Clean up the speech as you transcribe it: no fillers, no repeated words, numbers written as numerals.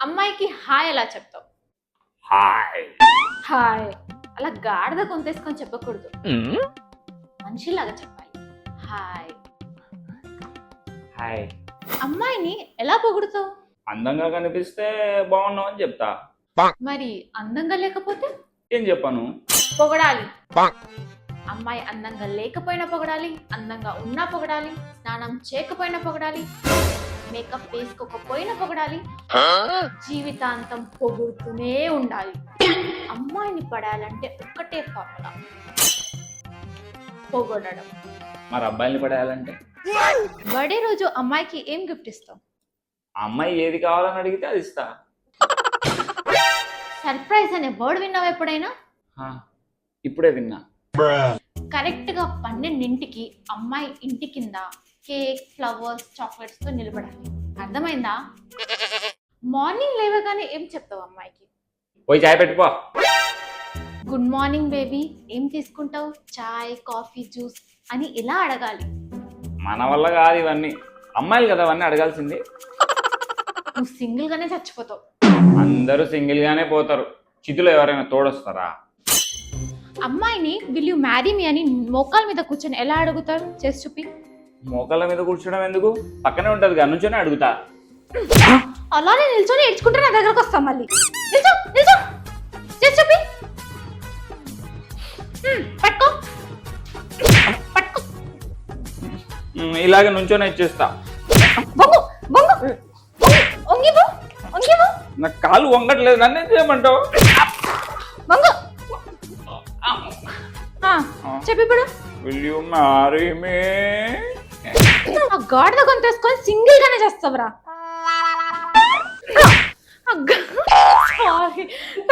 అమ్మాయికి హాయ్ ఎలా చెప్తావు? హాయ్ హాయ్ అలా గాడిద కొంతేసుకొని చెప్పకూడదు, మనిషిలాగా చెప్పాలి. హాయ్. హాయ్. అమ్మాయిని ఎలా పొగుడుతావు? అందంగా కనిపిస్తే బాగున్నావు అని చెప్తా. మరి అందంగా లేకపోతే ఏం చెప్పాను? పొగడాలి. అమ్మాయి అందంగా లేకపోయినా పొగడాలి, అందంగా ఉన్నా పొగడాలి, స్నానం చేయకపోయినా పొగడాలి, మేకప్ వేసుకోకపోయినా పొగడాలి, జీవితాంతం పొగుడుతూనే ఉండాలి. అమ్మాయిని పడాలంటే ఒక్కటే ఫార్ములా, పొగడడం. మరి అబ్బాయిని పడేయాలంటే బర్త్డే రోజు అమ్మాయికి ఏం గిఫ్ట్ ఇస్తాం? ఆ అమ్మాయి ఏది కావాలని అడిగితే అది ఇస్తా. సర్ప్రైజ్ అనే వర్డ్ విన్నావు ఎప్పుడైనా? ఇప్పుడే విన్నా. కరెక్ట్ గా 12ంటికి అమ్మాయి ఇంటి కింద కేక్, ఫ్లవర్స్, చాక్లెట్స్ తో నిలబడాలి. అర్థమైందా? మార్నింగ్ లేవగానే ఏం చెప్తావు అమ్మాయికి? పోయి చాయ్ పెట్టుకో. గుడ్ మార్నింగ్ బేబీ, ఏం తీసుకుంటావు? చాయ్, కాఫీ, జ్యూస్ అని ఇలా అడగాలి. మన వల్ల కాదు ఇవన్నీ, అమ్మాయిలు కదా అవన్నీ అడగాల్సింది. నువ్వు సింగిల్ గానే చచ్చిపోతావు. అందరూ సింగిల్ గానే పోతారు, చితిలో ఎవరైనా తోడొస్తారా? అమ్మాయిని విల్ యూ మ్యారీ మీ అని మోకాల మీద కూర్చొని ఎలా అడుగుతారు? చేసి చూపి. మోకాళ్ళ మీద కూర్చోడం ఎందుకు, పక్కనే ఉంటది కదా, నుంచొని అడుగుతా. అలానే నిల్చొని ఏడ్చుకుంటే నా దగ్గరకు వస్తాం మళ్ళీ. నిల్చో నిల్చో, చేసి చూపి. పట్టుకో పట్టుకో. ఇలాగే నుంచొని ఇచ్చేస్తా. బొంగు బొంగు, ఒంగిపో ఒంగిపో. నా కాలు వంగట్లేదు, నన్ను ఏం చేయమంటావు? బొంగు. చెప్పి ఇప్పుడు. Will you marry me? ఆ గాడిద కొంతేసుకొని సింగిల్ గానే చేస్తావురా.